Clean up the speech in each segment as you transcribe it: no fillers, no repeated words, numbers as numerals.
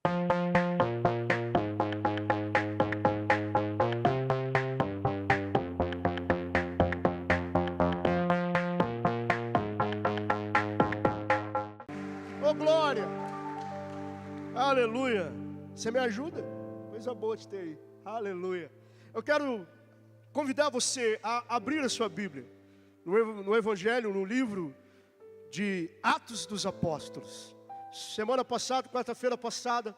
Ô glória, aleluia. Você me ajuda? Coisa boa de ter aí, aleluia. Eu quero convidar você a abrir a sua Bíblia no Evangelho, no livro de Atos dos Apóstolos. Semana passada, quarta-feira passada,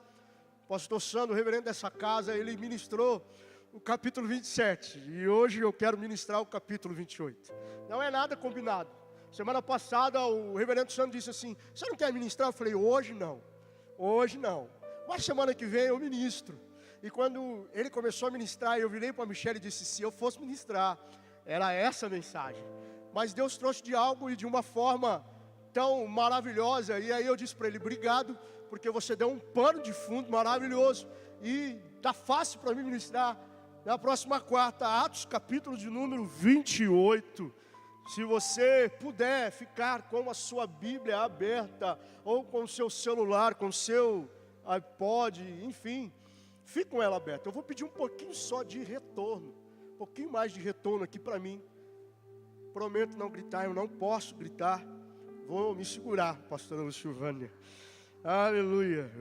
o pastor Sandro, o reverendo dessa casa, ele ministrou o capítulo 27. E hoje eu quero ministrar o capítulo 28. Não é nada combinado. Semana passada o reverendo Sandro disse assim: você não quer ministrar? Eu falei: hoje não, mas semana que vem eu ministro. E quando ele começou a ministrar, eu virei para a Michelle e disse: se eu fosse ministrar, era essa a mensagem. Mas Deus trouxe de algo e de uma forma tão maravilhosa. E aí eu disse para ele: obrigado, porque você deu um pano de fundo maravilhoso. E está fácil para mim ministrar na próxima quarta, Atos capítulo de número 28. Se você puder ficar com a sua Bíblia aberta, ou com o seu celular, com o seu iPod, enfim, fique com ela aberta. Eu vou pedir um pouquinho só de retorno, um pouquinho mais de retorno aqui para mim. Prometo não gritar, eu não posso gritar. Vou me segurar, pastora Silvânia. Aleluia.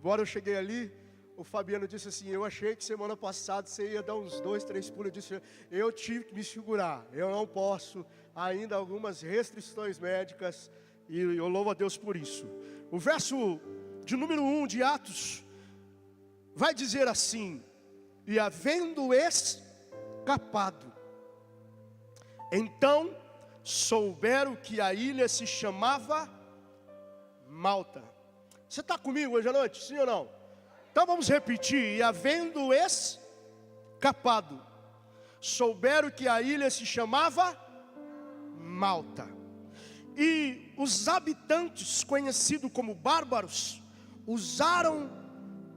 Agora eu cheguei ali, o Fabiano disse assim: eu achei que semana passada você ia dar uns 2, 3 pulos. Eu disse: eu tive que me segurar, eu não posso, ainda algumas restrições médicas, e eu louvo a Deus por isso. O verso de número 1 de Atos vai dizer assim: e havendo escapado, então souberam que a ilha se chamava Malta. Você está comigo hoje à noite, sim ou não? Então vamos repetir: e havendo escapado, souberam que a ilha se chamava Malta. E os habitantes, conhecidos como bárbaros, usaram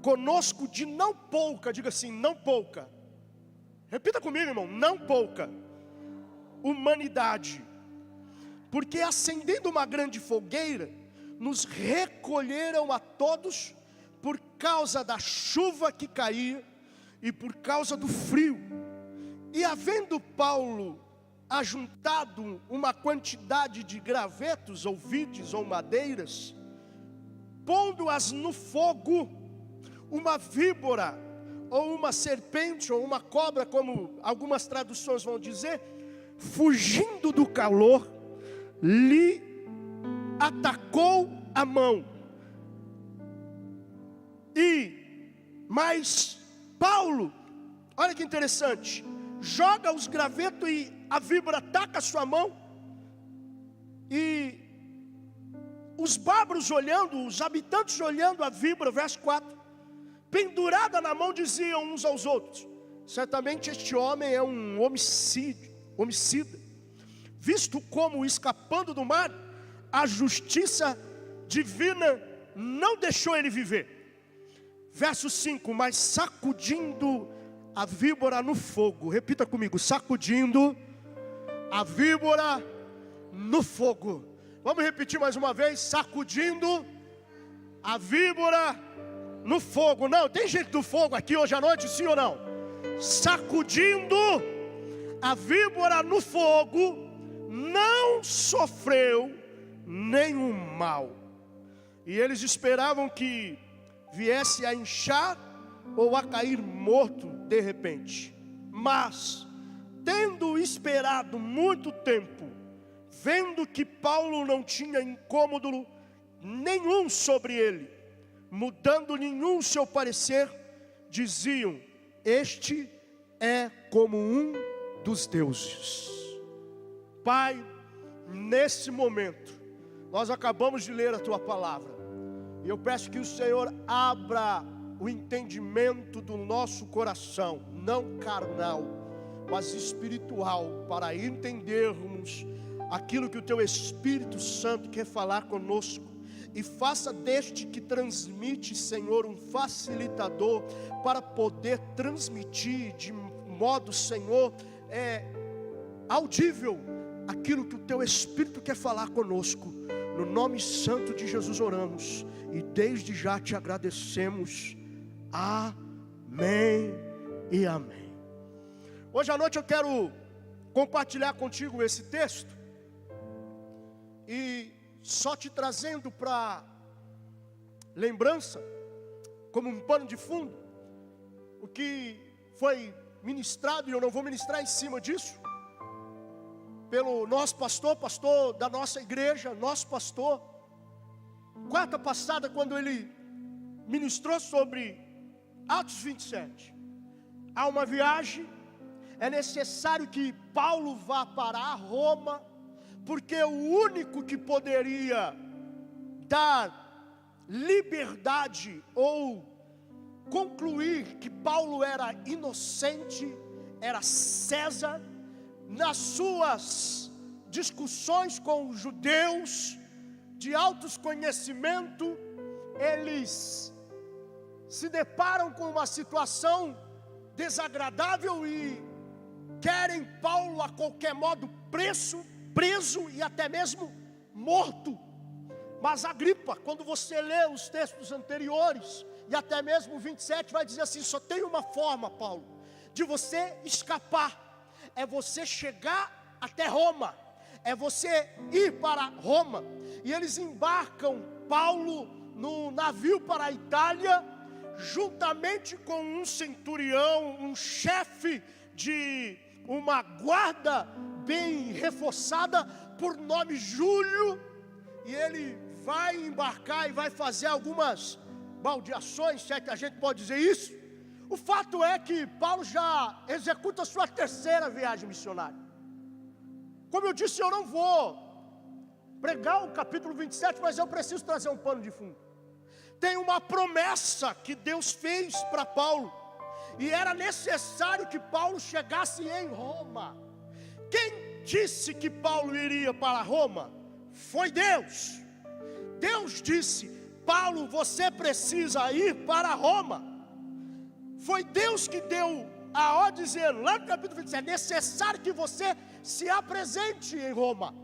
conosco de não pouca, diga assim, não pouca. Repita comigo, irmão: não pouca humanidade. Porque acendendo uma grande fogueira, nos recolheram a todos por causa da chuva que caía e por causa do frio. E havendo Paulo ajuntado uma quantidade de gravetos, ou vides, ou madeiras, pondo-as no fogo, uma víbora, ou uma serpente, ou uma cobra, como algumas traduções vão dizer, fugindo do calor, lhe atacou a mão. Mas Paulo, olha que interessante, joga os gravetos e a víbora ataca a sua mão. E os bárbaros olhando, os habitantes olhando a víbora, verso 4, pendurada na mão, diziam uns aos outros: certamente este homem é um homicida, visto como escapando do mar, a justiça divina não deixou ele viver. Verso 5, mas sacudindo a víbora no fogo. Repita comigo: sacudindo a víbora no fogo. Vamos repetir mais uma vez: sacudindo a víbora no fogo. Não, tem gente do fogo aqui hoje à noite, sim ou não? Sacudindo a víbora no fogo, não sofreu nenhum mal. E eles esperavam que viesse a inchar ou a cair morto de repente. Mas, tendo esperado muito tempo, vendo que Paulo não tinha incômodo nenhum sobre ele, mudando nenhum seu parecer, diziam: este é como um dos deuses. Pai, nesse momento, nós acabamos de ler a tua palavra, e eu peço que o Senhor abra o entendimento do nosso coração, não carnal, mas espiritual, para entendermos aquilo que o teu Espírito Santo quer falar conosco. E faça deste que transmite, Senhor, um facilitador para poder transmitir de modo, Senhor, audível aquilo que o teu Espírito quer falar conosco. No nome santo de Jesus oramos e desde já te agradecemos. Amém e amém. Hoje à noite eu quero compartilhar contigo esse texto, e só te trazendo para lembrança, como um pano de fundo, o que foi ministrado, e eu não vou ministrar em cima disso, pelo nosso pastor da nossa igreja, nosso pastor, quarta passada, quando ele ministrou sobre Atos 27. Há uma viagem, é necessário que Paulo vá para Roma, porque o único que poderia dar liberdade ou concluir que Paulo era inocente era César. Nas suas discussões com os judeus de altos conhecimento, eles se deparam com uma situação desagradável e querem Paulo a qualquer modo preso e até mesmo morto. Mas Agripa, quando você lê os textos anteriores, e até mesmo o 27, vai dizer assim: só tem uma forma, Paulo, de você escapar, é você chegar até Roma, é você ir para Roma. E eles embarcam Paulo no navio para a Itália, juntamente com um centurião, um chefe de uma guarda bem reforçada, por nome Júlio. E ele vai embarcar e vai fazer algumas baldeações, se é que a gente pode dizer isso. O fato é que Paulo já executa a sua terceira viagem missionária. Como eu disse, eu não vou pregar o capítulo 27, mas eu preciso trazer um pano de fundo. Tem uma promessa que Deus fez para Paulo, e era necessário que Paulo chegasse em Roma. Quem disse que Paulo iria para Roma? Foi Deus. Deus disse: Paulo, você precisa ir para Roma. Foi Deus que deu a ordem, dizendo lá no capítulo 27, é necessário que você se apresente em Roma.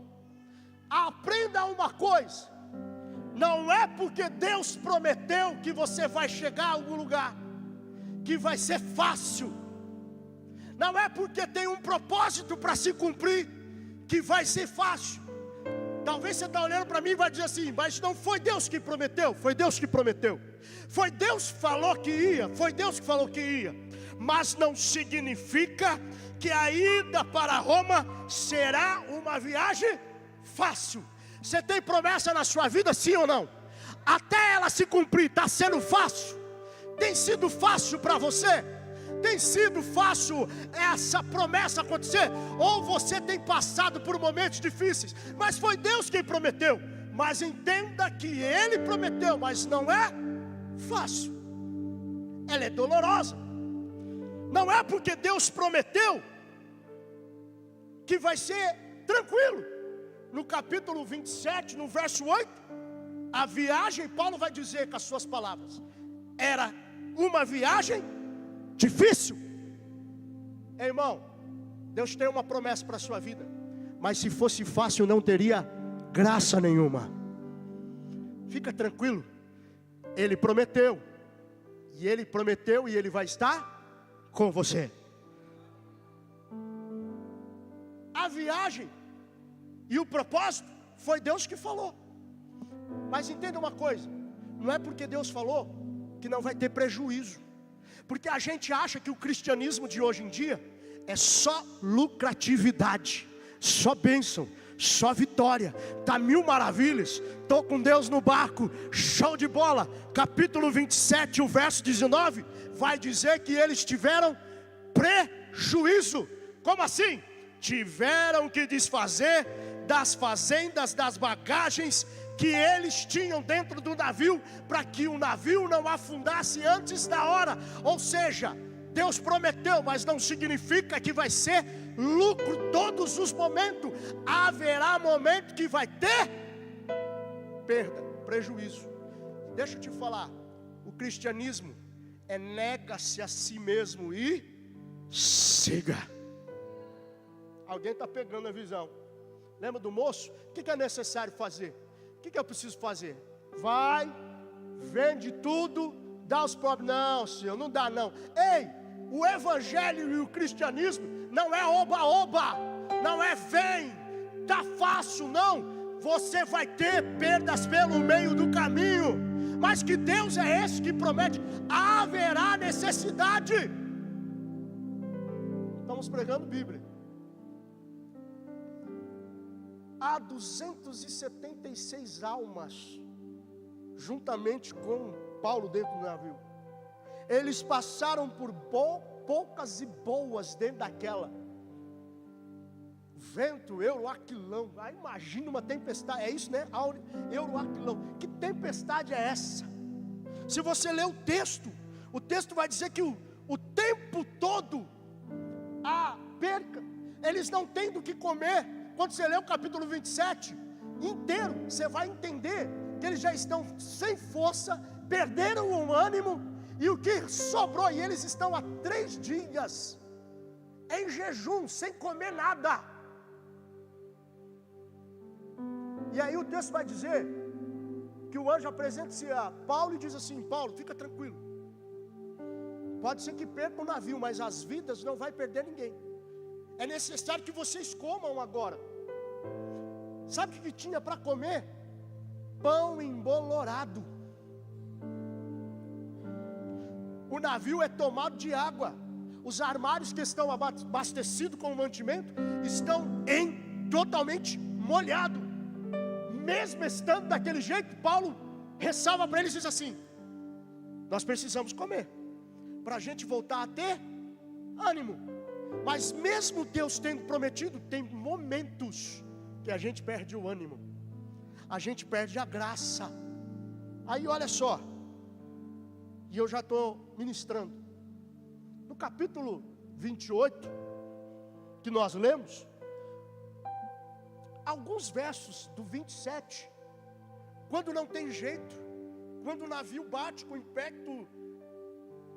Aprenda uma coisa: não é porque Deus prometeu que você vai chegar a algum lugar que vai ser fácil. Não é porque tem um propósito para se cumprir que vai ser fácil. Talvez você está olhando para mim e vai dizer assim: mas não foi Deus que prometeu? Foi Deus que prometeu. Foi Deus que falou que ia. Foi Deus que falou que ia. Mas não significa que a ida para Roma será uma viagem fácil. Você tem promessa na sua vida, sim ou não? Até ela se cumprir, está sendo fácil? Tem sido fácil para você? Tem sido fácil essa promessa acontecer? Ou você tem passado por momentos difíceis? Mas foi Deus quem prometeu. Mas entenda que Ele prometeu, mas não é fácil. Ela é dolorosa. Não é porque Deus prometeu que vai ser tranquilo. No capítulo 27, no verso 8, a viagem, Paulo vai dizer com as suas palavras, era uma viagem difícil. Irmão, Deus tem uma promessa para a sua vida, mas se fosse fácil não teria graça nenhuma. Fica tranquilo, Ele prometeu, e Ele vai estar com você. A viagem e o propósito foi Deus que falou. Mas entenda uma coisa, não é porque Deus falou que não vai ter prejuízo. Porque a gente acha que o cristianismo de hoje em dia é só lucratividade, só bênção, só vitória, tá mil maravilhas, estou com Deus no barco, show de bola. Capítulo 27, o verso 19, vai dizer que eles tiveram prejuízo. Como assim? Tiveram que desfazer das fazendas, das bagagens que eles tinham dentro do navio, para que o navio não afundasse antes da hora. Ou seja, Deus prometeu, mas não significa que vai ser lucro todos os momentos. Haverá momento que vai ter perda, prejuízo. Deixa eu te falar, o cristianismo é nega-se a si mesmo e siga. Alguém está pegando a visão? Lembra do moço? O que é necessário fazer? O que eu preciso fazer? Vai, vende tudo, dá aos pobres. Não, Senhor, não dá não. Ei, o evangelho e o cristianismo não é oba-oba, não é vem, tá fácil, não. Você vai ter perdas pelo meio do caminho, mas que Deus é esse que promete, haverá necessidade. Estamos pregando Bíblia. Há 276 almas, juntamente com Paulo dentro do navio. Eles passaram por poucas e boas dentro daquela. Vento, euroaquilão. Ah, imagina uma tempestade. É isso, né? Euroaquilão. Que tempestade é essa? Se você ler o texto vai dizer que o tempo todo a perca. Eles não têm do que comer. Quando você lê o capítulo 27 inteiro, você vai entender que eles já estão sem força, perderam o ânimo, e o que sobrou, e eles estão há 3 dias em jejum, sem comer nada. E aí o texto vai dizer que o anjo apresenta-se a Paulo e diz assim: Paulo, fica tranquilo, pode ser que perca o navio, mas as vidas não vai perder ninguém. É necessário que vocês comam agora. Sabe o que tinha para comer? Pão embolorado. O navio é tomado de água. Os armários que estão abastecidos com o mantimento estão totalmente molhados. Mesmo estando daquele jeito, Paulo ressalva para eles e diz assim: nós precisamos comer para a gente voltar a ter ânimo. Mas mesmo Deus tendo prometido, tem momentos que a gente perde o ânimo, a gente perde a graça. Aí olha só, e eu já estou ministrando no capítulo 28 que nós lemos, alguns versos do 27, quando não tem jeito, quando o navio bate com impacto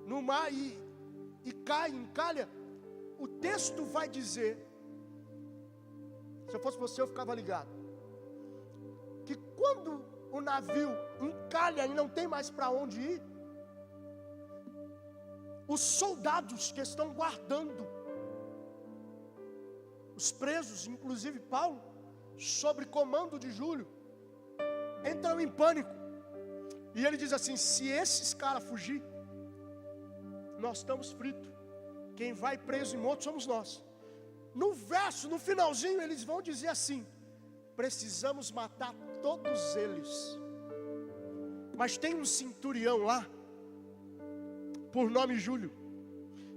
no mar e cai, encalha, o texto vai dizer, se eu fosse você eu ficava ligado, que quando o navio encalha e não tem mais para onde ir, os soldados que estão guardando os presos, inclusive Paulo, sob comando de Júlio, entram em pânico. E ele diz assim: se esses caras fugir, nós estamos fritos. Quem vai preso e morto somos nós. No verso, no finalzinho, eles vão dizer assim: precisamos matar todos eles. Mas tem um centurião lá, por nome Júlio,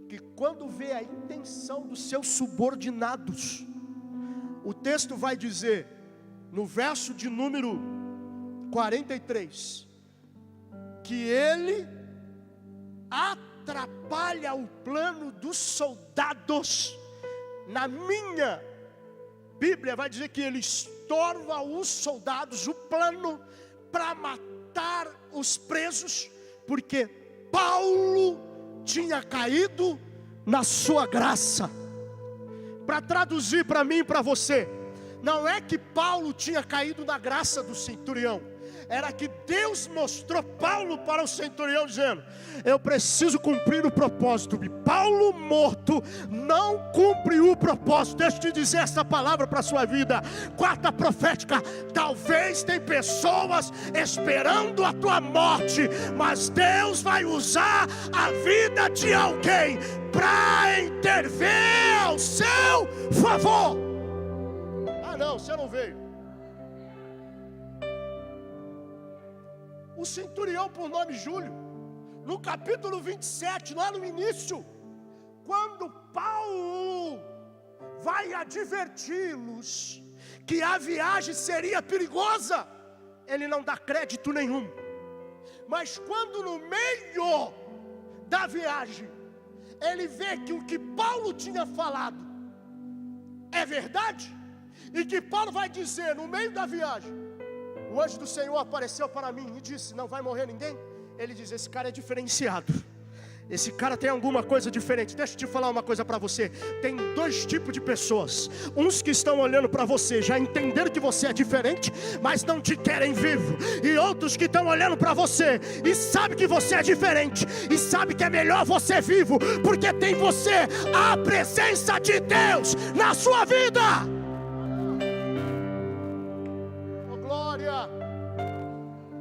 que quando vê a intenção dos seus subordinados, o texto vai dizer, no verso de número 43, que ele atrapalha o plano dos soldados. Na minha Bíblia vai dizer que ele estorva os soldados, o plano para matar os presos, porque Paulo tinha caído na sua graça. Para traduzir para mim e para você, não é que Paulo tinha caído na graça do centurião, era que Deus mostrou Paulo para o centurião, dizendo: eu preciso cumprir o propósito. E Paulo morto não cumpre o propósito. Deixa eu te dizer essa palavra para a sua vida, quarta profética: talvez tem pessoas esperando a tua morte, mas Deus vai usar a vida de alguém para intervir ao seu favor. Ah não, você não veio. O centurião por nome Júlio, no capítulo 27, lá no início, quando Paulo vai adverti-los que a viagem seria perigosa, ele não dá crédito nenhum. Mas quando no meio da viagem, ele vê que o que Paulo tinha falado é verdade, e que Paulo vai dizer no meio da viagem: o anjo do Senhor apareceu para mim e disse: não vai morrer ninguém. Ele diz: esse cara é diferenciado, esse cara tem alguma coisa diferente. Deixa eu te falar uma coisa para você. Tem dois tipos de pessoas. Uns que estão olhando para você, já entenderam que você é diferente, mas não te querem vivo. E outros que estão olhando para você e sabem que você é diferente, e sabem que é melhor você vivo, porque tem você, a presença de Deus na sua vida. Oh, glória.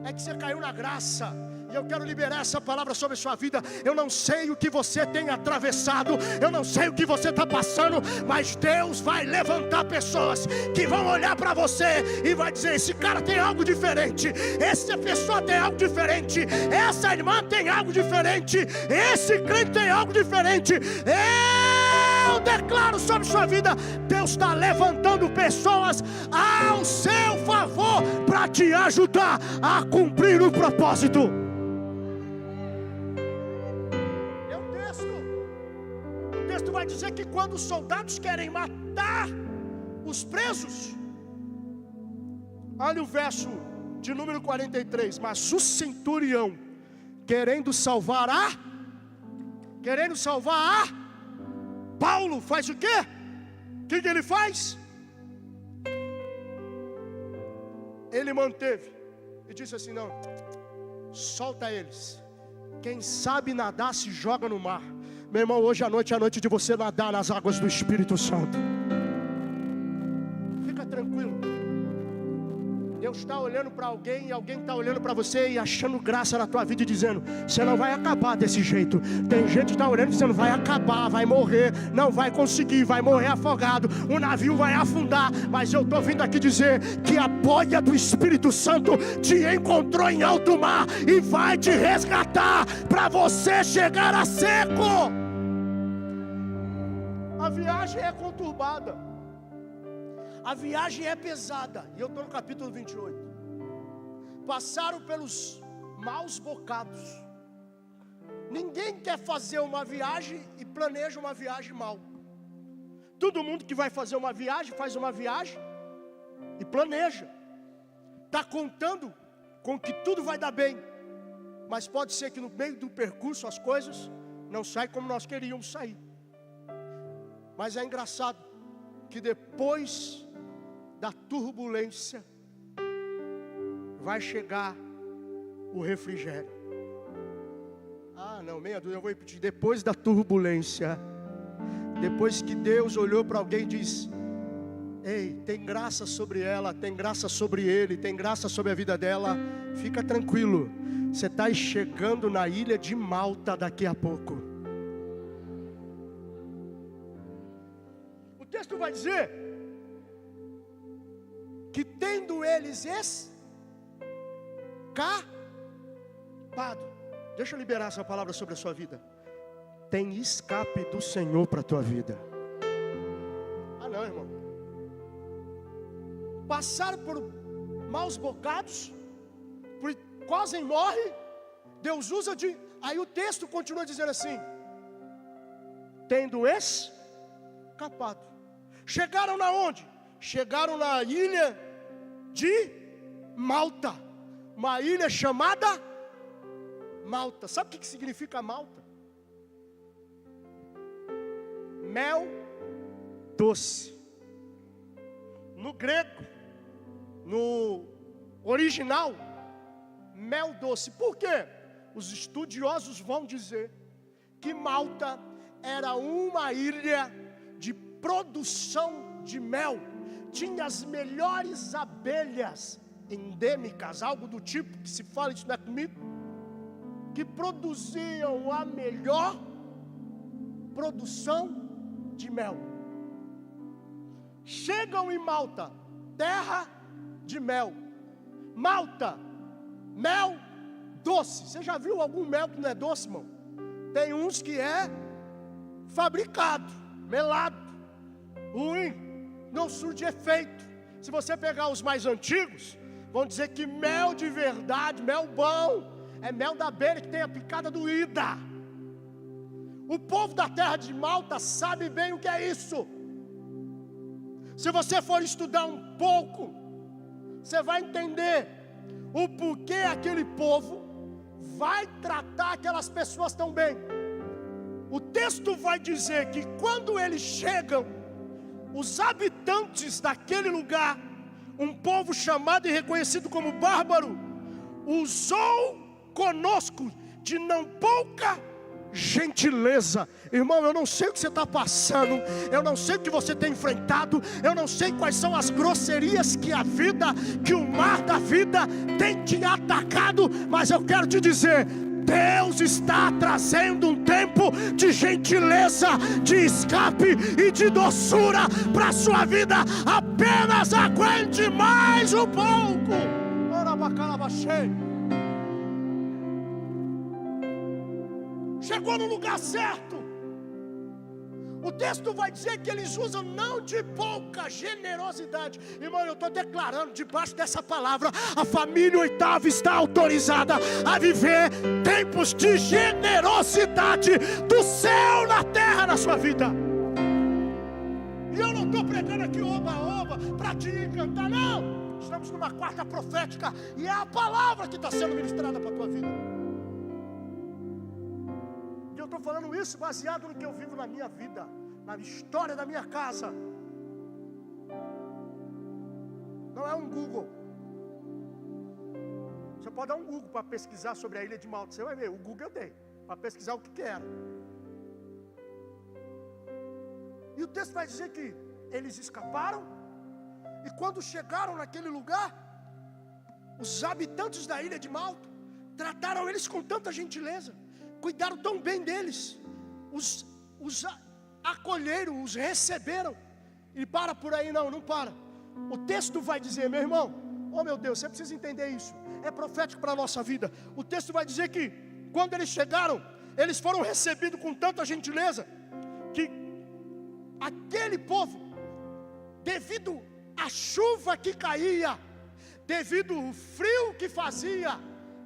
É que você caiu na graça. E eu quero liberar essa palavra sobre a sua vida. Eu não sei o que você tem atravessado, eu não sei o que você está passando, mas Deus vai levantar pessoas que vão olhar para você e vai dizer: esse cara tem algo diferente, essa pessoa tem algo diferente, essa irmã tem algo diferente, esse crente tem algo diferente. Eu declaro sobre sua vida: Deus está levantando pessoas ao seu favor para te ajudar a cumprir o propósito. O texto vai dizer que quando os soldados querem matar os presos, olha o verso de número 43. Mas o centurião, querendo salvar Paulo, faz o quê? O que ele faz? Ele manteve e disse assim: não, solta eles. Quem sabe nadar se joga no mar. Meu irmão, hoje à noite é a noite de você nadar nas águas do Espírito Santo. Fica tranquilo. Deus está olhando para alguém, e alguém está olhando para você e achando graça na tua vida e dizendo: você não vai acabar desse jeito. Tem gente que está olhando e dizendo: vai acabar, vai morrer, não vai conseguir, vai morrer afogado, o navio vai afundar. Mas eu estou vindo aqui dizer que a boia do Espírito Santo te encontrou em alto mar e vai te resgatar para você chegar a seco. A viagem é conturbada, a viagem é pesada. E eu estou no capítulo 28. Passaram pelos maus bocados. Ninguém quer fazer uma viagem e planeja uma viagem mal. Todo mundo que vai fazer uma viagem, faz uma viagem e planeja. Está contando com que tudo vai dar bem. Mas pode ser que no meio do percurso as coisas não saem como nós queríamos sair. Mas é engraçado que depois da turbulência vai chegar o refrigério. Ah, não, meia dúvida, eu vou repetir. Depois da turbulência, depois que Deus olhou para alguém e disse: ei, tem graça sobre ela, tem graça sobre ele, tem graça sobre a vida dela, fica tranquilo, você está chegando na ilha de Malta daqui a pouco. O texto vai dizer que tendo eles escapado, deixa eu liberar essa palavra sobre a sua vida. Tem escape do Senhor para a tua vida. Ah não, irmão. Passaram por maus bocados, por quase morre. Deus usa de... Aí o texto continua dizendo assim: tendo escapado. Chegaram na onde? Chegaram na ilha de Malta. Uma ilha chamada Malta. Sabe o que significa Malta? Mel doce. No grego, no original, mel doce. Por quê? Os estudiosos vão dizer que Malta era uma ilha de produção de mel. Tinha as melhores abelhas endêmicas, algo do tipo, que se fala, isso não é comigo, que produziam a melhor produção de mel. Chegam em Malta, terra de mel. Malta, mel doce. Você já viu algum mel que não é doce, irmão? Tem uns que é fabricado, melado, ruim, não surte efeito. Se você pegar os mais antigos, vão dizer que mel de verdade, mel bom, é mel da abelha que tem a picada doída. O povo da terra de Malta sabe bem o que é isso. Se você for estudar um pouco, você vai entender o porquê aquele povo vai tratar aquelas pessoas tão bem. O texto vai dizer que quando eles chegam, os habitantes daquele lugar, um povo chamado e reconhecido como bárbaro, usou conosco de não pouca gentileza. Irmão, eu não sei o que você está passando, eu não sei o que você tem enfrentado, eu não sei quais são as grosserias que a vida, que o mar da vida tem te atacado, mas eu quero te dizer: Deus está trazendo um tempo de gentileza, de escape e de doçura para a sua vida. Apenas aguente mais um pouco. Chegou no lugar certo. O texto vai dizer que eles usam não de pouca generosidade. Irmão, eu estou declarando debaixo dessa palavra: a família Oitava está autorizada a viver tempos de generosidade do céu na terra na sua vida. E eu não estou pregando aqui oba-oba para te encantar, não. Estamos numa quarta profética e é a palavra que está sendo ministrada para a tua vida. Eu estou falando isso baseado no que eu vivo na minha vida, na história da minha casa. Não é um Google. Você pode dar um Google para pesquisar sobre a ilha de Malta. Você vai ver, o Google eu dei para pesquisar o que era. E o texto vai dizer que eles escaparam, e quando chegaram naquele lugar, os habitantes da ilha de Malta trataram eles com tanta gentileza, cuidaram tão bem deles, os acolheram, os receberam. E para por aí, não para. O texto vai dizer, meu irmão, oh meu Deus, você precisa entender isso, é profético para a nossa vida. O texto vai dizer que quando eles chegaram, eles foram recebidos com tanta gentileza, que aquele povo, devido à chuva que caía, devido ao frio que fazia,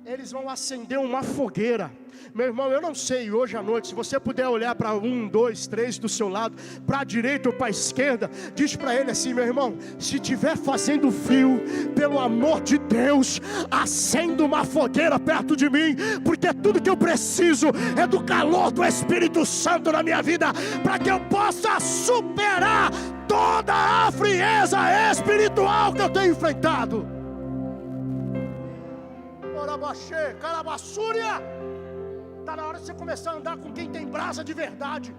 eles vão acender uma fogueira. Meu irmão, eu não sei, hoje à noite, se você puder olhar para 1, 2, 3 do seu lado, para a direita ou para a esquerda, diz para ele assim: meu irmão, se estiver fazendo frio, pelo amor de Deus, acenda uma fogueira perto de mim, porque tudo que eu preciso é do calor do Espírito Santo na minha vida, para que eu possa superar toda a frieza espiritual que eu tenho enfrentado. Está na hora de você começar a andar com quem tem brasa de verdade.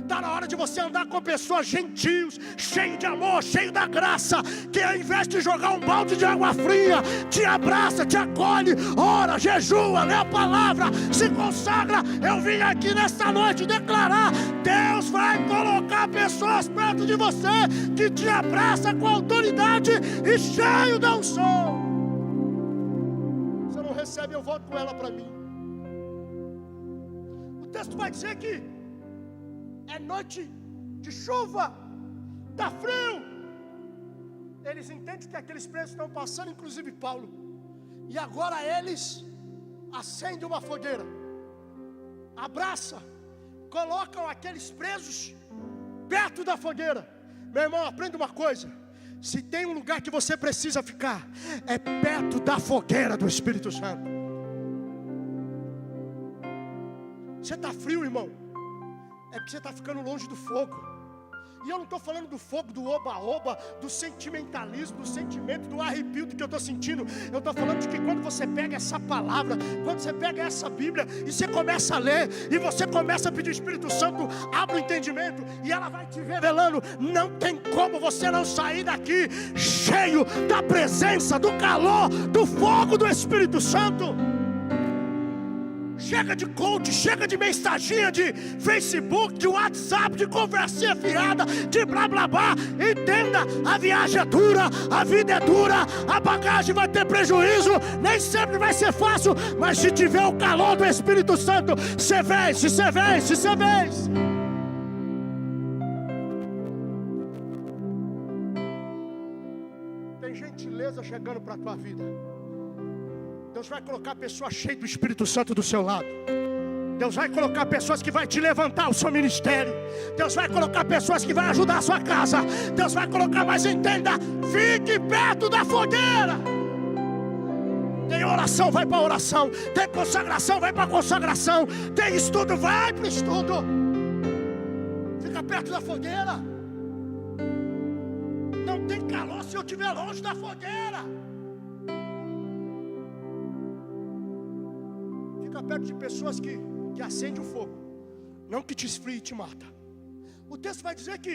Está na hora de você andar com pessoas gentios, cheios de amor, cheios da graça, que ao invés de jogar um balde de água fria, te abraça, te acolhe, ora, jejua, lê a palavra, se consagra. Eu vim aqui nesta noite declarar: Deus vai colocar pessoas perto de você que te abraça com autoridade e cheio da unção. Recebe, eu volto com ela para mim. O texto vai dizer que é noite de chuva, está frio. Eles entendem que aqueles presos estão passando, inclusive Paulo, e agora eles acendem uma fogueira, abraça, colocam aqueles presos perto da fogueira. Meu irmão, aprenda uma coisa: se tem um lugar que você precisa ficar, é perto da fogueira do Espírito Santo. Você está frio, irmão, é porque você está ficando longe do fogo. E eu não estou falando do fogo, do oba-oba, do sentimentalismo, do sentimento, do arrepio do que eu estou sentindo. Eu estou falando de que quando você pega essa palavra, quando você pega essa Bíblia e você começa a ler, e você começa a pedir: Espírito Santo, abre o entendimento, e ela vai te revelando. Não tem como você não sair daqui cheio da presença, do calor, do fogo do Espírito Santo. Chega de coach, chega de mensaginha de Facebook, de WhatsApp, de conversinha fiada, de blá blá blá. Entenda, a viagem é dura, a vida é dura, a bagagem vai ter prejuízo, nem sempre vai ser fácil, mas se tiver o calor do Espírito Santo, você vence, você vence, você vence. Tem gentileza chegando para a tua vida. Deus vai colocar pessoas cheias do Espírito Santo do seu lado. Deus vai colocar pessoas que vai te levantar o seu ministério. Deus vai colocar pessoas que vai ajudar a sua casa. Deus vai colocar, mas entenda, fique perto da fogueira. Tem oração, vai para oração. Tem consagração, vai para consagração. Tem estudo, vai para estudo. fica perto da fogueira. Não tem calor se eu estiver longe da fogueira. Fica perto de pessoas que acendem o fogo, não que te esfria e te mata. O texto vai dizer que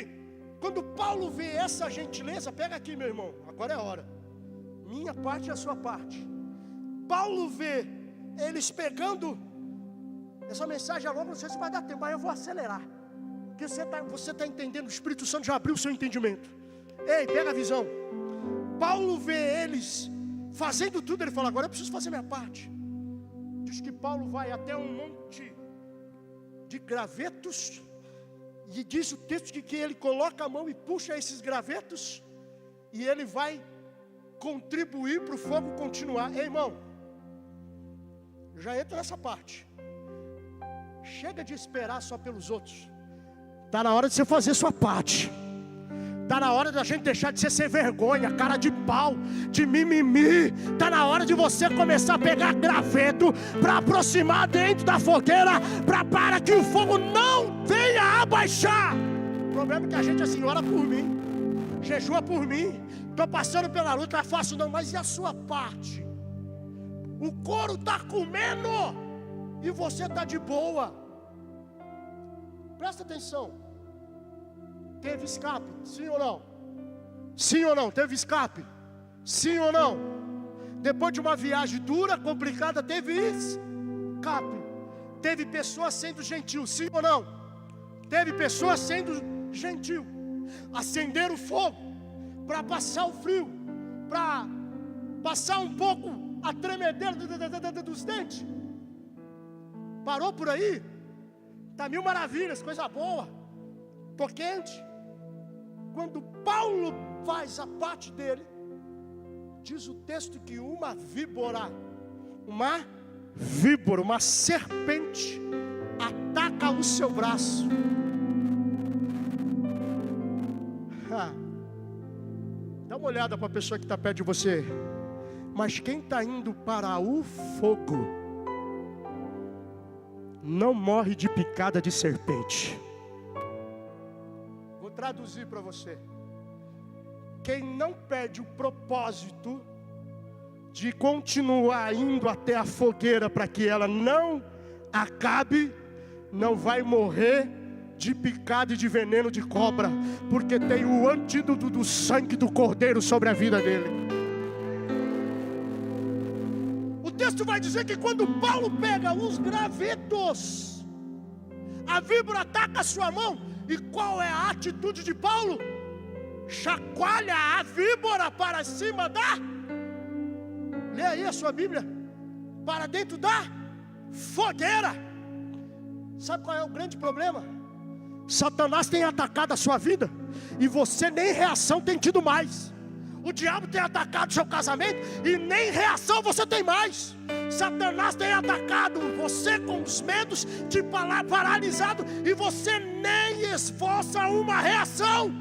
quando Paulo vê essa gentileza, pega aqui, meu irmão, agora é a hora. Minha parte e a sua parte. Paulo vê eles pegando. Essa mensagem é longa, não sei se vai dar tempo, mas eu vou acelerar. Porque você está entendendo, o Espírito Santo já abriu o seu entendimento. Ei, pega a visão. Paulo vê eles fazendo tudo, ele fala, agora eu preciso fazer minha parte. Diz que Paulo vai até um monte de gravetos, e diz o texto que ele coloca a mão e puxa esses gravetos, e ele vai contribuir para o fogo continuar. Ei, irmão, já entra nessa parte. Chega de esperar só pelos outros. Está na hora de você fazer sua parte. Está na hora da gente deixar de ser sem vergonha, cara de pau, de mimimi. Está na hora de você começar a pegar graveto para aproximar dentro da fogueira, para que o fogo não venha abaixar. O problema é que a gente assim, ora por mim, jejua por mim, estou passando pela luta, não é fácil não, mas e a sua parte? O couro está comendo e você está de boa. Presta atenção. Teve escape, sim ou não? Sim ou não? Teve escape? Sim ou não? Depois de uma viagem dura, complicada, teve escape. Teve pessoas sendo gentil, sim ou não? Teve pessoas sendo gentil. Acenderam o fogo para passar o frio, para passar um pouco a tremedeira dos dentes. Parou por aí? Tá mil maravilhas, coisa boa. Tô quente. Quando Paulo faz a parte dele, diz o texto que uma víbora, uma serpente, ataca o seu braço. Dá uma olhada para a pessoa que está perto de você. Mas quem está indo para o fogo não morre de picada de serpente. Vou traduzir para você. Quem não perde o propósito de continuar indo até a fogueira para que ela não acabe, não vai morrer de picada e de veneno de cobra, porque tem o antídoto do sangue do Cordeiro sobre a vida dele. O texto vai dizer que quando Paulo pega os gravetos, a víbora ataca a sua mão. E qual é a atitude de Paulo? Chacoalha a víbora para cima da... Lê aí a sua Bíblia. Para dentro da fogueira. Sabe qual é o grande problema? Satanás tem atacado a sua vida e você nem reação tem tido mais. O diabo tem atacado seu casamento e nem reação você tem mais. Satanás tem atacado você com os medos, te paralisado, e você nem esforça uma reação.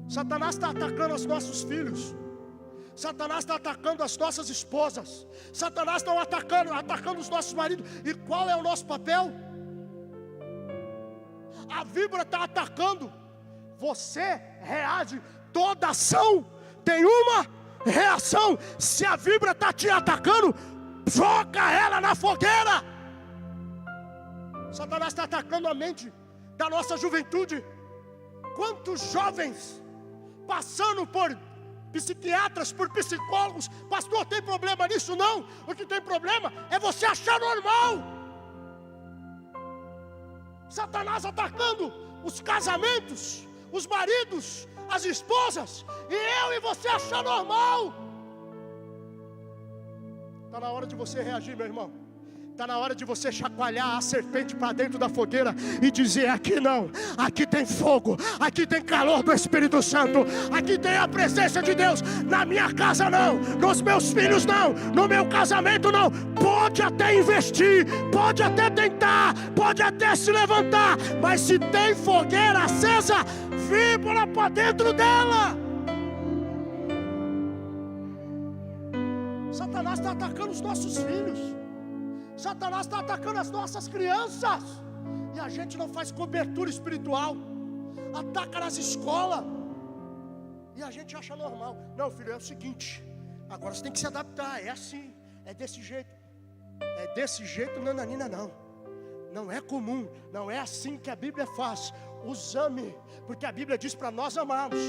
Satanás está atacando os nossos filhos. Satanás está atacando as nossas esposas. Satanás está atacando os nossos maridos. E qual é o nosso papel? A víbora está atacando. Você reage. Toda ação tem uma reação. Se a víbora está te atacando, joga ela na fogueira. Satanás está atacando a mente da nossa juventude. Quantos jovens passando por psiquiatras, por psicólogos? Pastor, tem problema nisso? Não. O que tem problema é você achar normal. Satanás atacando os casamentos, os maridos, as esposas, e eu e você achar normal. Está na hora de você reagir, meu irmão. Está na hora de você chacoalhar a serpente para dentro da fogueira e dizer: aqui não, aqui tem fogo, aqui tem calor do Espírito Santo, aqui tem a presença de Deus. Na minha casa não, nos meus filhos não, no meu casamento não. Pode até investir, pode até tentar, pode até se levantar, mas se tem fogueira acesa, víbora para dentro dela. Satanás está atacando os nossos filhos. Satanás está atacando as nossas crianças. E a gente não faz cobertura espiritual. Ataca nas escolas. E a gente acha normal. Não, filho, é o seguinte. Agora você tem que se adaptar. É assim, é desse jeito. É desse jeito, nananina, não. Não é comum. Não é assim que a Bíblia faz. Os ame, porque a Bíblia diz para nós amarmos.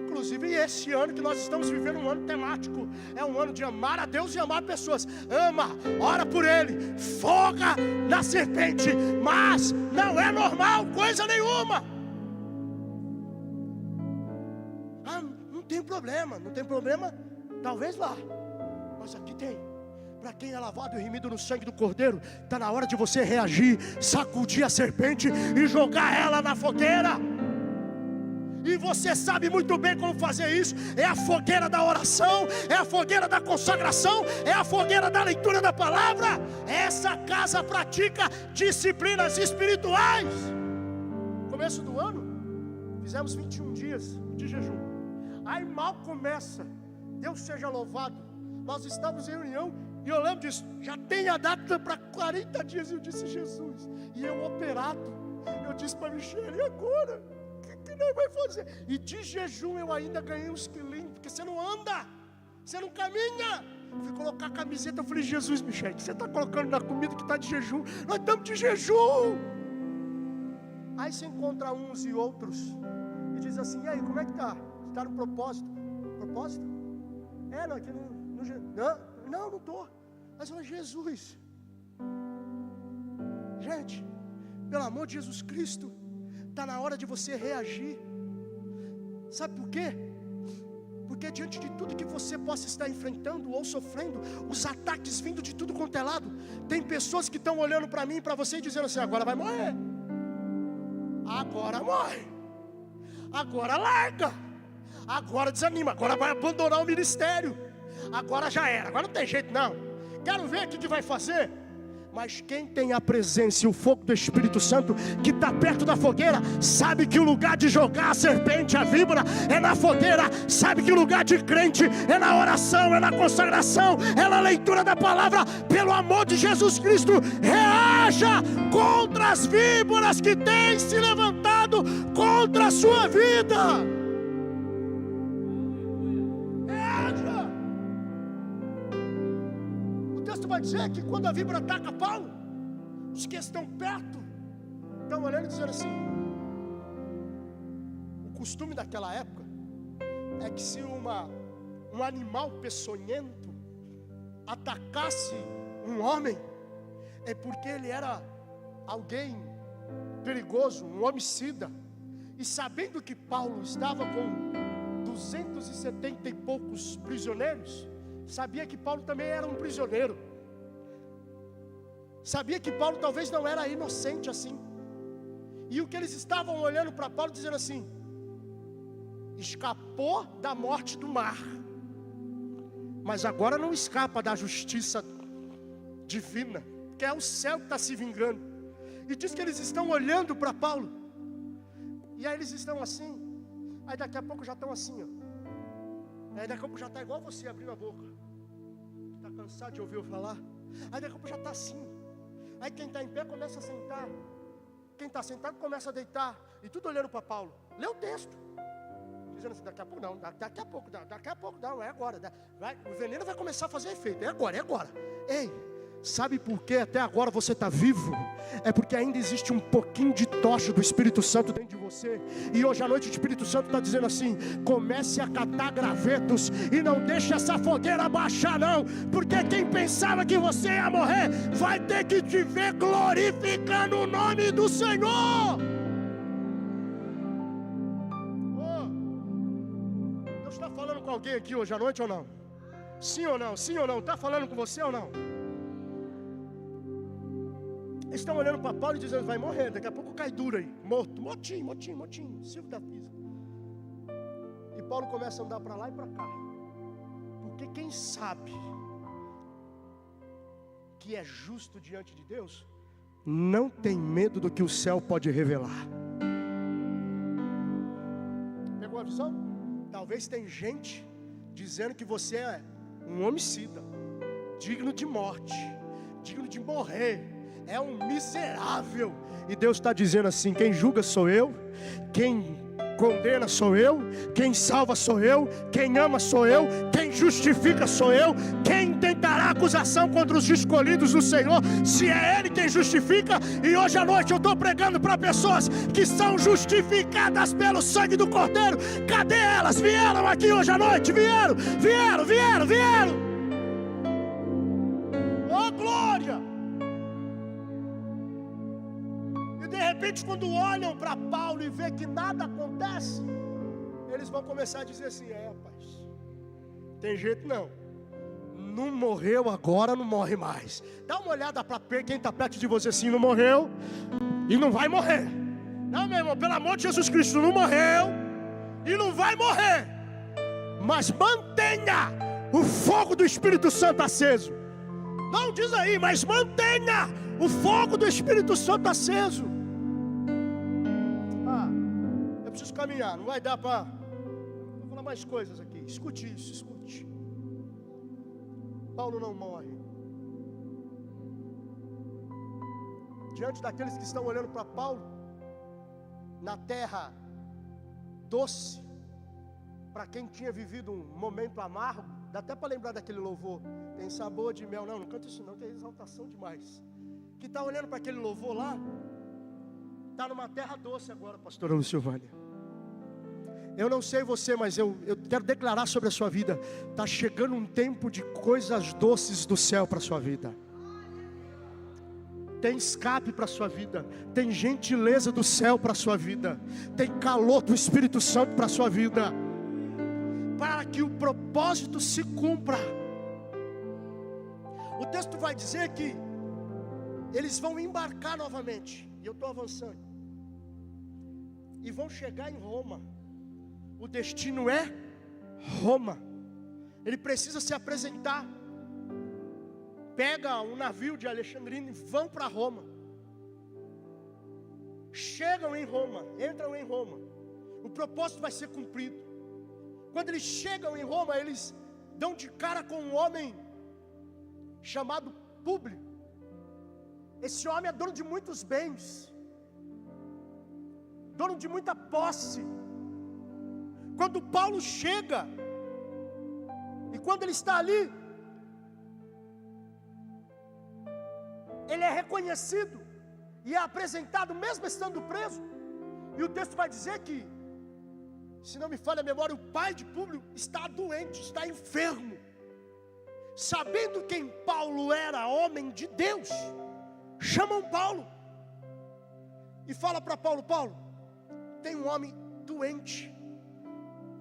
Inclusive esse ano que nós estamos vivendo, um ano temático. É um ano de amar a Deus e amar pessoas. Ama, ora por Ele, foca na serpente. Mas não é normal coisa nenhuma. Não tem problema. Não tem problema, talvez lá, mas aqui tem. Para quem é lavado e remido no sangue do Cordeiro, está na hora de você reagir, sacudir a serpente e jogar ela na fogueira. E você sabe muito bem como fazer isso. É a fogueira da oração, é a fogueira da consagração, é a fogueira da leitura da palavra. Essa casa pratica disciplinas espirituais. No começo do ano, fizemos 21 dias de jejum. Aí mal começa, Deus seja louvado, nós estamos em reunião. E eu lembro disso, já tem a data para 40 dias. Eu disse, Jesus, e eu operado. Eu disse para Michele, e agora? O que nós vamos fazer? E de jejum eu ainda ganhei uns quilinhos, porque você não anda, você não caminha. Fui colocar a camiseta, eu falei, Jesus, Michele, o que você está colocando na comida que está de jejum? Nós estamos de jejum. Aí você encontra uns e outros, e diz assim, e aí, como é que está? Está no propósito? Propósito? Não, aqui não estou. Mas olha, Jesus, gente, pelo amor de Jesus Cristo, está na hora de você reagir. Sabe por quê? Porque diante de tudo que você possa estar enfrentando ou sofrendo, os ataques vindo de tudo quanto é lado, tem pessoas que estão olhando para mim e para você e dizendo assim, agora vai morrer, agora morre, agora larga, agora desanima, agora vai abandonar o ministério, agora já era, agora não tem jeito não, quero ver o que vai fazer. Mas quem tem a presença e o fogo do Espírito Santo, que está perto da fogueira, sabe que o lugar de jogar a serpente, a víbora, é na fogueira. Sabe que o lugar de crente é na oração, é na consagração, é na leitura da palavra. Pelo amor de Jesus Cristo, reaja contra as víboras que têm se levantado contra a sua vida. Vai dizer que quando a víbora ataca Paulo, os que estão perto estão olhando e dizendo assim. O costume daquela época é que se um animal peçonhento atacasse um homem, é porque ele era alguém perigoso, um homicida. E sabendo que Paulo estava com 270 e poucos prisioneiros, sabia que Paulo também era um prisioneiro. Sabia que Paulo talvez não era inocente assim. E o que eles estavam olhando para Paulo dizendo assim: escapou da morte do mar, mas agora não escapa da justiça divina, que é o céu que está se vingando. E diz que eles estão olhando para Paulo, e aí eles estão assim, aí daqui a pouco já estão assim, ó. Aí daqui a pouco já está igual você abrindo a boca, está cansado de ouvir eu falar. Aí daqui a pouco já está assim. Aí quem está em pé começa a sentar, quem está sentado começa a deitar, e tudo olhando para Paulo. Lê o texto, dizendo assim: daqui a pouco não, daqui a pouco não, é agora. O veneno vai começar a fazer efeito, é agora. Ei, sabe por que até agora você está vivo? É porque ainda existe um pouquinho de tocha do Espírito Santo dentro de você. E hoje à noite o Espírito Santo está dizendo assim: comece a catar gravetos e não deixe essa fogueira baixar não. Porque quem pensava que você ia morrer, vai ter que te ver glorificando o nome do Senhor. Deus está falando com alguém aqui hoje à noite ou não? Sim ou não? Sim ou não? Está falando com você ou não? Eles estão olhando para Paulo e dizendo: vai morrer, daqui a pouco cai duro aí, morto, motinho, Silvio da Pisa. E Paulo começa a andar para lá e para cá, porque quem sabe que é justo diante de Deus, não tem medo do que o céu pode revelar. Pegou a visão? Talvez tem gente dizendo que você é um homicida, digno de morte, digno de morrer. é um miserável. E Deus está dizendo assim: quem julga sou eu, quem condena sou eu, quem salva sou eu, quem ama sou eu, quem justifica sou eu. Quem tentará acusação contra os escolhidos do Senhor, se é Ele quem justifica? E hoje à noite eu estou pregando para pessoas que são justificadas pelo sangue do Cordeiro. Cadê elas? Vieram aqui hoje à noite, vieram. Oh glória! E de repente, quando olham para Paulo e vê que nada acontece, eles vão começar a dizer assim: rapaz, tem jeito não. Não morreu agora, não morre mais. Dá uma olhada para quem está perto de você assim: não morreu e não vai morrer. Não, meu irmão, pelo amor de Jesus Cristo, não morreu e não vai morrer. Mas mantenha o fogo do Espírito Santo aceso. Não diz aí, mas mantenha o fogo do Espírito Santo aceso. Eu preciso caminhar, não vai dar para... Vou falar mais coisas aqui. Escute isso, escute. Paulo não morre. Diante daqueles que estão olhando para Paulo, na terra doce, para quem tinha vivido um momento amargo, dá até para lembrar daquele louvor: tem sabor de mel. Não canta isso não, tem exaltação demais. Que está olhando para aquele louvor lá, está numa terra doce agora, pastora Lucilvânia. Eu não sei você, mas eu quero declarar sobre a sua vida: está chegando um tempo de coisas doces do céu para a sua vida. Tem escape para a sua vida, tem gentileza do céu para a sua vida, tem calor do Espírito Santo para a sua vida, para que o propósito se cumpra. O texto vai dizer que eles vão embarcar novamente, e eu estou avançando, e vão chegar em Roma. O destino é Roma. Ele precisa se apresentar. Pega um navio de Alexandrina e vão para Roma. Chegam em Roma, entram em Roma. O propósito vai ser cumprido. Quando eles chegam em Roma, eles dão de cara com um homem chamado Públio. Esse homem é dono de muitos bens, dono de muita posse. Quando Paulo chega, e quando ele está ali, ele é reconhecido e é apresentado mesmo estando preso. E o texto vai dizer que, se não me falha a memória, o pai de Públio está doente, está enfermo. Sabendo quem Paulo era, homem de Deus, chamam Paulo e fala para Paulo: Paulo, tem um homem doente,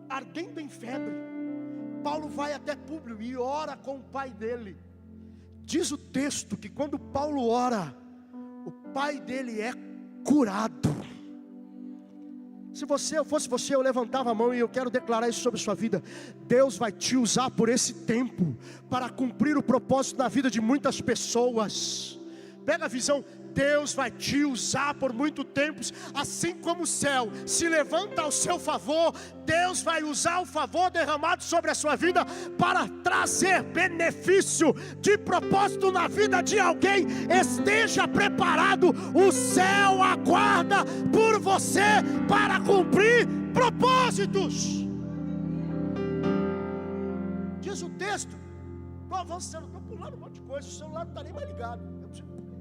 ardendo em febre. Paulo vai até Públio e ora com o pai dele. Diz o texto que quando Paulo ora, o pai dele é curado. Se eu fosse você, eu levantava a mão e eu quero declarar isso sobre a sua vida. Deus vai te usar por esse tempo para cumprir o propósito na vida de muitas pessoas. Pega a visão. Deus vai te usar por muito tempo. Assim como o céu se levanta ao seu favor, Deus vai usar o favor derramado sobre a sua vida para trazer benefício de propósito na vida de alguém. Esteja preparado, o céu aguarda por você para cumprir propósitos. Diz o texto, estou avançando, estou pulando um monte de coisa, o celular não está nem mais ligado.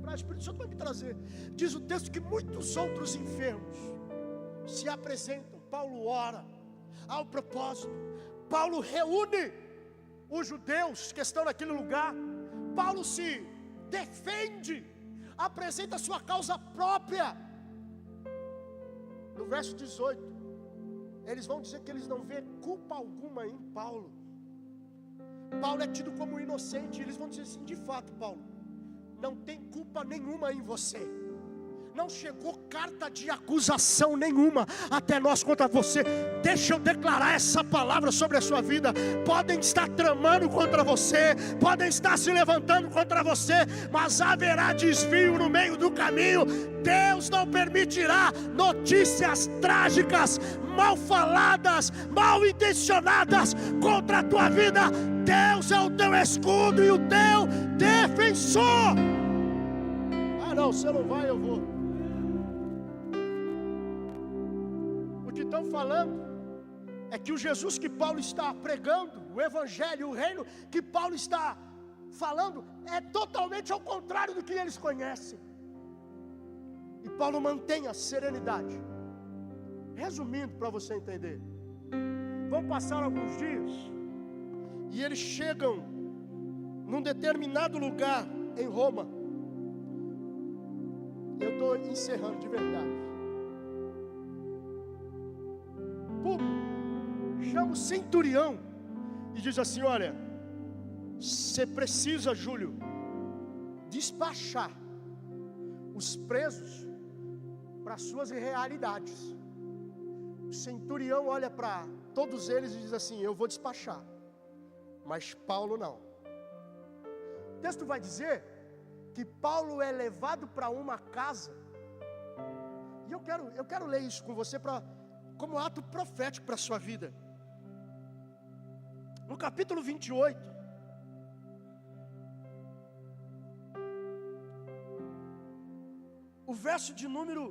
O Espírito Santo vai me trazer. Diz o texto que muitos outros enfermos se apresentam. Paulo ora ao propósito. Paulo reúne os judeus que estão naquele lugar. Paulo se defende, apresenta a sua causa própria. No verso 18, eles vão dizer que eles não vêem culpa alguma em Paulo. Paulo é tido como inocente. Eles vão dizer assim: de fato, Paulo, não tem culpa nenhuma em você. Não chegou carta de acusação nenhuma até nós contra você. Deixa eu declarar essa palavra sobre a sua vida. Podem estar tramando contra você, podem estar se levantando contra você, mas haverá desvio no meio do caminho. Deus não permitirá notícias trágicas, mal faladas, mal intencionadas contra a tua vida. Deus é o teu escudo e o teu defensor. Ah não, você não vai, eu vou. O que estão falando é que o Jesus que Paulo está pregando, o evangelho, o reino que Paulo está falando, é totalmente ao contrário do que eles conhecem. E Paulo mantém a serenidade. Resumindo, para você entender, vão passar alguns dias e eles chegam num determinado lugar em Roma. Eu estou encerrando de verdade. Público chama o centurião e diz assim: olha, você precisa, Júlio, despachar os presos para suas realidades. O centurião olha para todos eles e diz assim: eu vou despachar, mas Paulo não. O texto vai dizer que Paulo é levado para uma casa, e eu quero ler isso com você como ato profético para a sua vida. No capítulo 28, o verso de número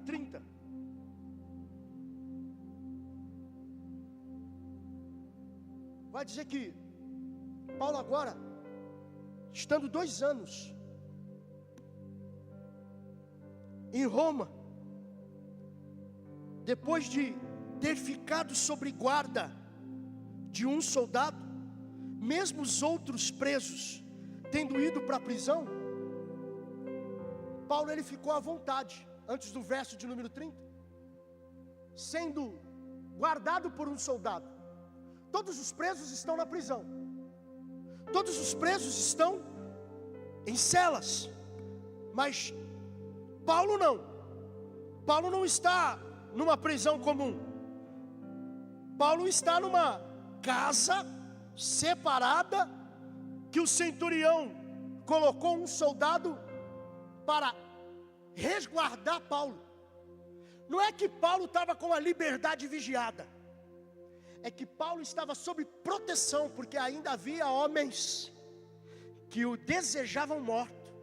30. Vai dizer que Paulo agora, estando 2 anos em Roma, depois de ter ficado sob guarda de um soldado, mesmo os outros presos tendo ido para a prisão, Paulo ele ficou à vontade, antes do verso de número 30, sendo guardado por um soldado. Todos os presos estão na prisão, todos os presos estão em celas, mas Paulo não está numa prisão comum. Paulo está numa casa separada, que o centurião colocou um soldado para resguardar Paulo. Não é que Paulo estava com a liberdade vigiada, é que Paulo estava sob proteção, porque ainda havia homens que o desejavam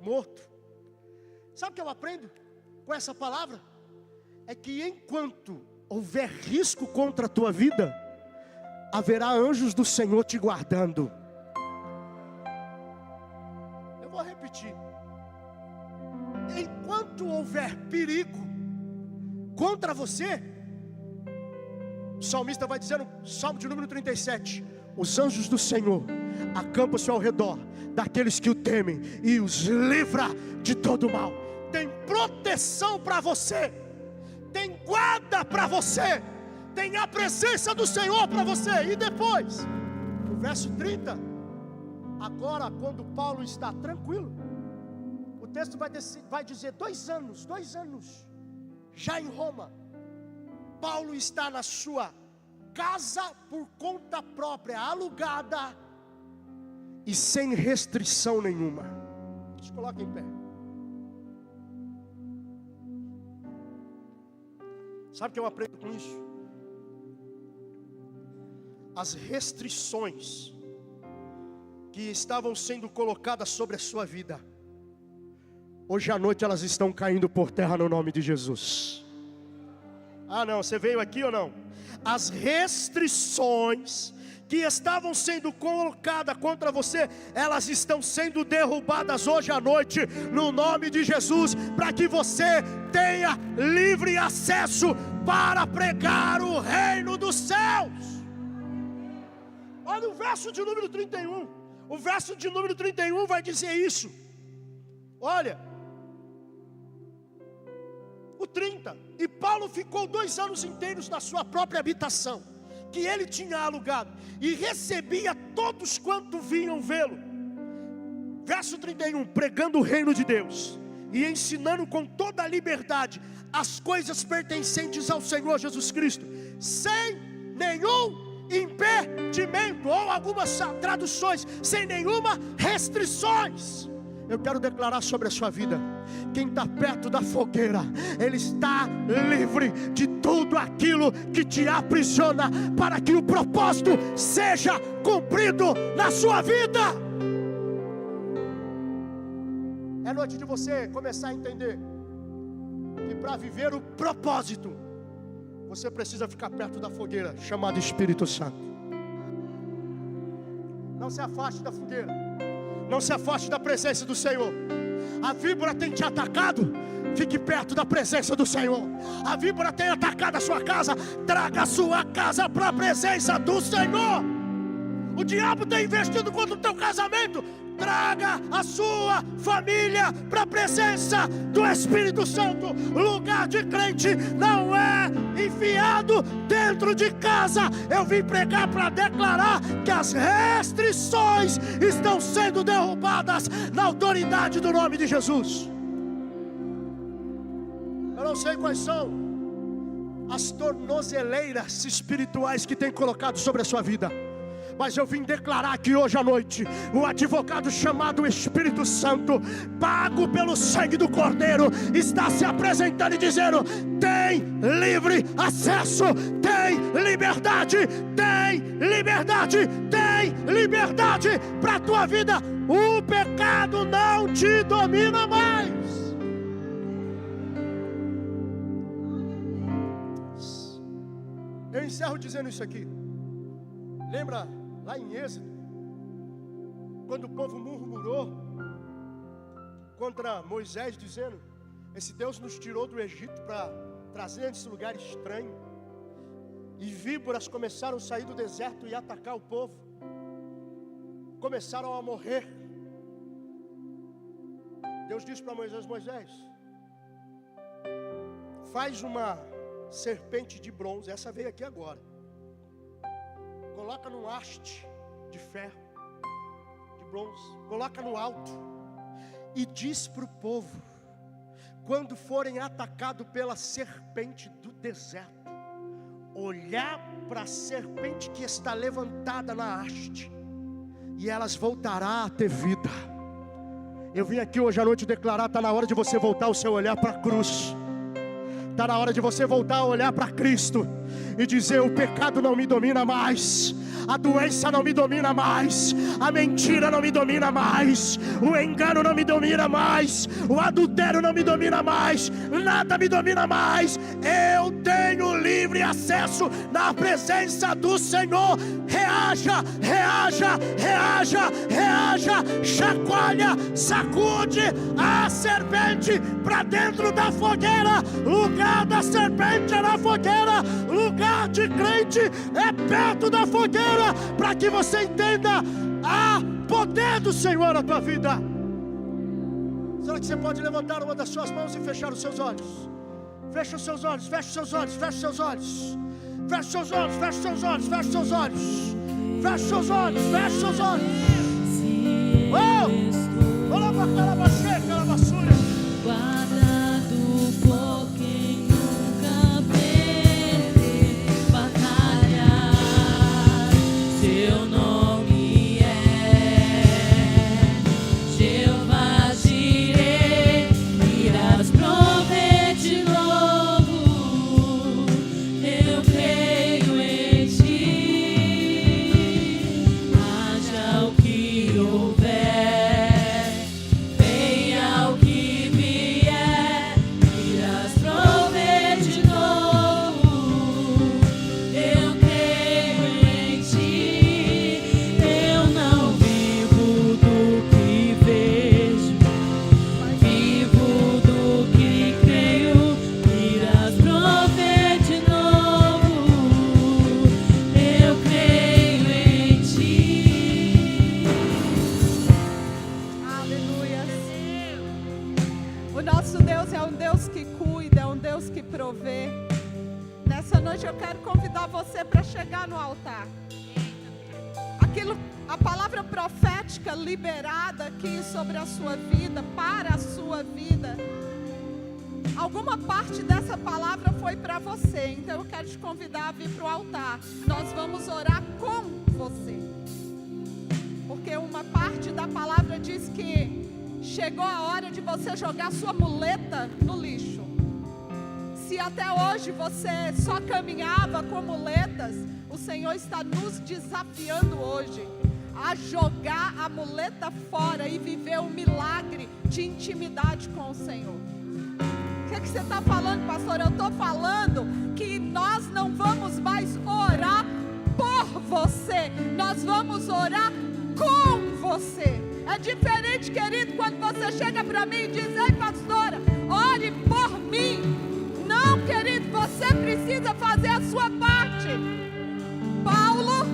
morto. Sabe o que eu aprendo com essa palavra? É que enquanto houver risco contra a tua vida, haverá anjos do Senhor te guardando. Eu vou repetir. Enquanto houver perigo contra você, o salmista vai dizer no Salmo de número 37: os anjos do Senhor acampam-se ao redor daqueles que o temem e os livra de todo mal. Tem proteção para você, tem guarda para você, tem a presença do Senhor para você. E depois, no verso 30, agora quando Paulo está tranquilo, o texto vai dizer 2 anos já em Roma, Paulo está na sua casa por conta própria, alugada e sem restrição nenhuma. Se coloca em pé. Sabe o que eu aprendo com isso? As restrições que estavam sendo colocadas sobre a sua vida, hoje à noite elas estão caindo por terra no nome de Jesus. Ah não, você veio aqui ou não? As restrições que estavam sendo colocadas contra você, elas estão sendo derrubadas hoje à noite, no nome de Jesus, para que você tenha livre acesso para pregar o reino dos céus. Olha o verso de número 31, o verso de número 31 vai dizer isso. Olha, o 30, e Paulo ficou 2 anos inteiros na sua própria habitação, que ele tinha alugado, e recebia todos quanto vinham vê-lo. Verso 31, pregando o reino de Deus, e ensinando com toda a liberdade as coisas pertencentes ao Senhor Jesus Cristo, sem nenhum impedimento, ou algumas traduções, sem nenhuma restrições. Eu quero declarar sobre a sua vida: quem está perto da fogueira, ele está livre de tudo aquilo que te aprisiona, para que o propósito seja cumprido na sua vida. É noite de você começar a entender que para viver o propósito, você precisa ficar perto da fogueira chamada Espírito Santo. Não se afaste da fogueira, não se afaste da presença do Senhor. A víbora tem te atacado, fique perto da presença do Senhor. A víbora tem atacado a sua casa, traga a sua casa para a presença do Senhor. O diabo tem investido contra o teu casamento, traga a sua família para a presença do Espírito Santo. Lugar de crente não é enfiado dentro de casa. Eu vim pregar para declarar que as restrições estão sendo derrubadas na autoridade do nome de Jesus. Eu não sei quais são as tornozeleiras espirituais que tem colocado sobre a sua vida, mas eu vim declarar que hoje à noite o advogado chamado Espírito Santo, pago pelo sangue do Cordeiro, está se apresentando e dizendo: tem livre acesso, tem liberdade, tem liberdade, tem liberdade para a tua vida. O pecado não te domina mais. Eu encerro dizendo isso aqui. Lembra lá em Êxodo, quando o povo murmurou contra Moisés, dizendo: esse Deus nos tirou do Egito para trazer nesse lugar estranho, e víboras começaram a sair do deserto e atacar o povo, começaram a morrer. Deus disse para Moisés: Moisés, faz uma serpente de bronze, essa veio aqui agora, coloca num haste de ferro, de bronze, coloca no alto, e diz para o povo: quando forem atacados pela serpente do deserto, olhar para a serpente que está levantada na haste, e elas voltarão a ter vida. Eu vim aqui hoje à noite declarar: está na hora de você voltar o seu olhar para a cruz. Está na hora de você voltar a olhar para Cristo e dizer: o pecado não me domina mais, a doença não me domina mais, a mentira não me domina mais, o engano não me domina mais, o adultério não me domina mais, nada me domina mais. Eu tenho livre acesso na presença do Senhor. Reaja, reaja, reaja, reaja, chacoalha, sacude a serpente para dentro da fogueira. Lugar da serpente é na fogueira, lugar de crente é perto da fogueira, para que você entenda a poder do Senhor na tua vida. Será que você pode levantar uma das suas mãos e fechar os seus olhos? Fecha os seus olhos, fecha os seus olhos, fecha os seus olhos, fecha os seus olhos, fecha os seus olhos, fecha os seus olhos, fecha os seus olhos, fecha os seus olhos. Oh! Olha para aquela baixeira, aquela basura. A palavra profética liberada aqui sobre a sua vida, para a sua vida, alguma parte dessa palavra foi para você. Então eu quero te convidar a vir para o altar. Nós vamos orar com você. Porque uma parte da palavra diz que chegou a hora de você jogar sua muleta no lixo. Se até hoje você só caminhava com muletas, o Senhor está nos desafiando hoje a jogar a muleta fora e viver um milagre de intimidade com o Senhor. O que você está falando, pastor? Eu estou falando que nós não vamos mais orar por você, nós vamos orar com você. É diferente, querido, quando você chega para mim e diz: ei, pastora, ore por mim. Não, querido, você precisa fazer a sua parte. Paulo,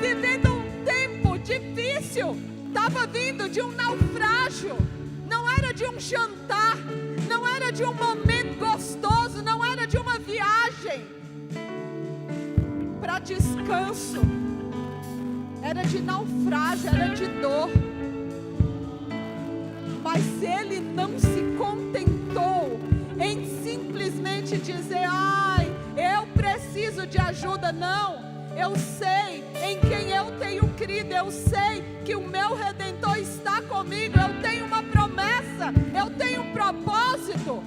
vivendo um tempo difícil, estava vindo de um naufrágio. Não era de um jantar, não era de um momento gostoso, não era de uma viagem para descanso. Era de naufrágio, era de dor. Mas ele não se contentou em simplesmente dizer: ai, eu preciso de ajuda. Não, eu sei em quem eu tenho crido, eu sei que o meu Redentor está comigo, eu tenho uma promessa, eu tenho um propósito,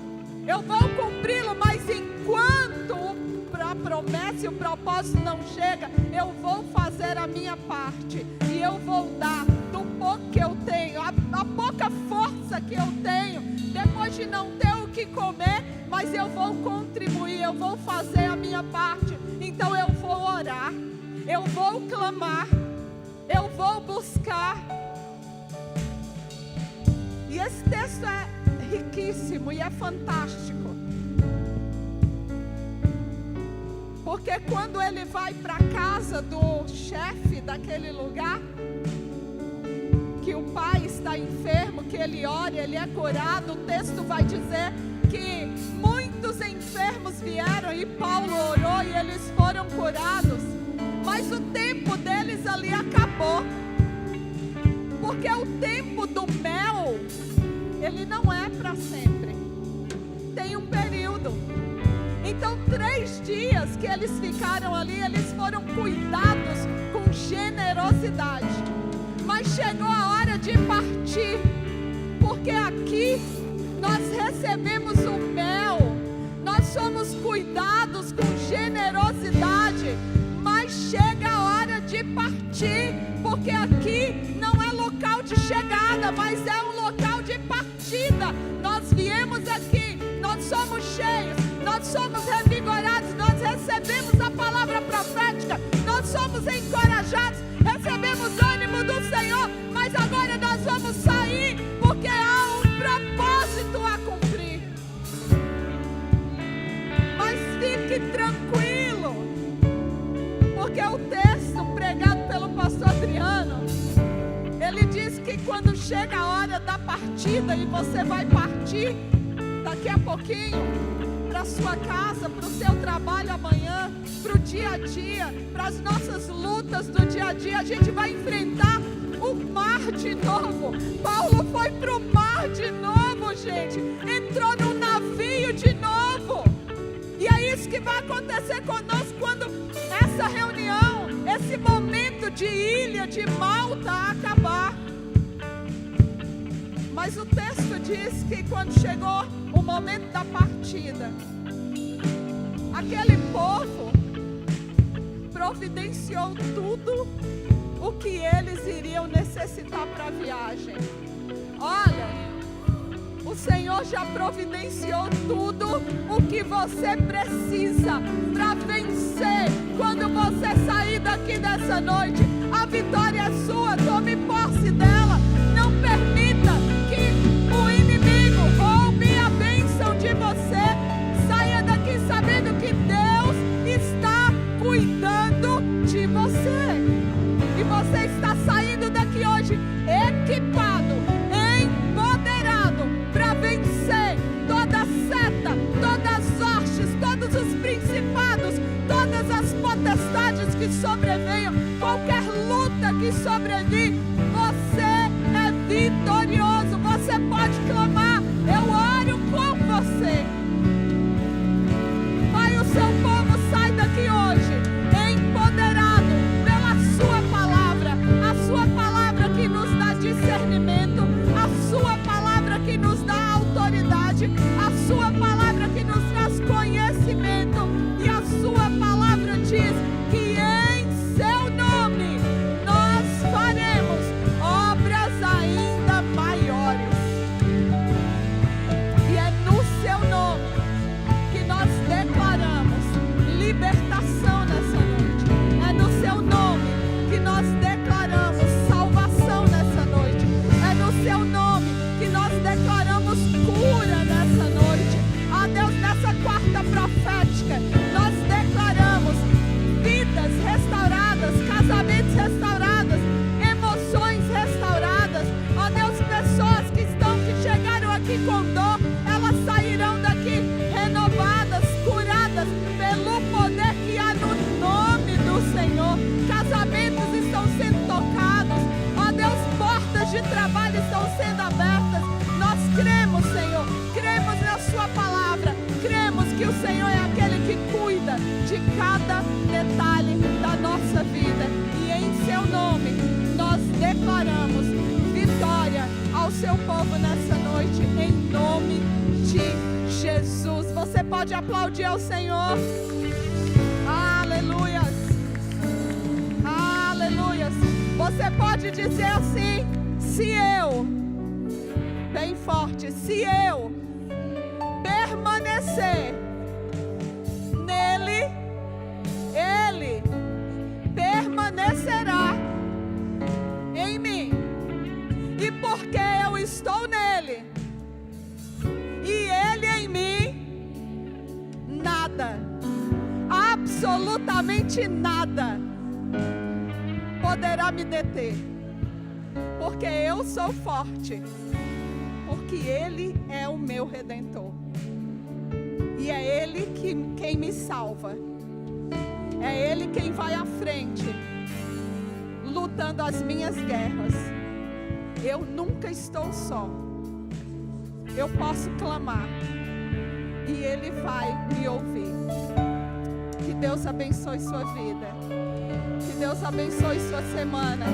eu vou cumpri-lo. Mas enquanto a promessa e o propósito não chega, eu vou fazer a minha parte, e eu vou dar do pouco que eu tenho, a pouca força que eu tenho, depois de não ter o que comer, mas eu vou contribuir, eu vou fazer a minha parte. Então eu vou orar, eu vou clamar, eu vou buscar. E esse texto é riquíssimo e é fantástico, porque quando ele vai para a casa do chefe daquele lugar, que o pai está enfermo, que ele ora, ele é curado, o texto vai dizer que muitos enfermos vieram e Paulo orou e eles foram curados. Mas o tempo deles ali acabou, porque o tempo do mel, ele não é para sempre, tem um período. Então 3 dias que eles ficaram ali, eles foram cuidados com generosidade. Mas chegou a hora de partir, porque aqui nós recebemos o mel, nós somos cuidados com generosidade, mas chega a hora de partir, porque aqui não é local de chegada, mas é um local de partida. Nós viemos aqui, nós somos cheios, nós somos revigorados, nós recebemos a palavra profética, nós somos encorajados, recebemos ânimo do Senhor, mas agora nós vamos sair, porque há um propósito a cumprir. Mas fique tranquilo, porque o texto pregado pelo pastor Adriano, ele diz que quando chega a hora da partida e você vai partir daqui a pouquinho para a sua casa, para o seu trabalho amanhã, para o dia a dia, para as nossas lutas do dia a dia, a gente vai enfrentar o mar de novo. Paulo foi para o mar de novo, gente, entrou no navio de novo. E é isso que vai acontecer conosco quando essa reunião, esse momento de ilha, de Malta acabar. Mas o texto diz que quando chegou o momento da partida, aquele povo providenciou tudo o que eles iriam necessitar para a viagem. Olha, o Senhor já providenciou tudo o que você precisa para vencer. Quando você sair daqui dessa noite, a vitória é sua, tome posse dela. Não permita que o inimigo roube a bênção de você. Saia daqui sabendo que Deus está cuidando de você. E você está saindo daqui hoje equipado, empoderado para vencer toda seta, todas as hostes, todos os principados, todas as potestades que sobrevenham, qualquer luta que sobrevir, você verdade, a sua palavra que nos traz conhecimento, e a sua palavra diz que em seu nome nós faremos obras ainda maiores. E é no seu nome que nós declaramos libertação nessa noite. É no seu nome que nós declaramos salvação nessa noite. É no seu nome que nós declaramos cura nessa noite. Ó Deus, nessa quarta profética, nós declaramos vidas restauradas, casamentos restaurados, emoções restauradas. Ó Deus, pessoas que chegaram aqui com dor, elas sairão daqui renovadas, curadas pelo poder que há no nome do Senhor. Casamentos estão sendo tocados. Ó Deus, portas de trabalho estão sendo abertas. Nós cremos, Senhor, cremos na sua palavra, cremos que o Senhor é aquele que cuida de cada detalhe da nossa vida. E em seu nome nós declaramos vitória ao seu povo nessa noite, em nome de Jesus. Você pode aplaudir ao Senhor. Aleluias, aleluias. Você pode dizer assim: se eu, bem forte, se eu permanecer nele, ele permanecerá em mim. E porque eu estou nele e ele em mim, nada, absolutamente nada poderá me deter, porque eu sou forte, porque ele é o meu Redentor, e é ele quem me salva, é ele quem vai à frente, lutando as minhas guerras. Eu nunca estou só. Eu posso clamar e ele vai me ouvir. Que Deus abençoe sua vida. Que Deus abençoe sua semana.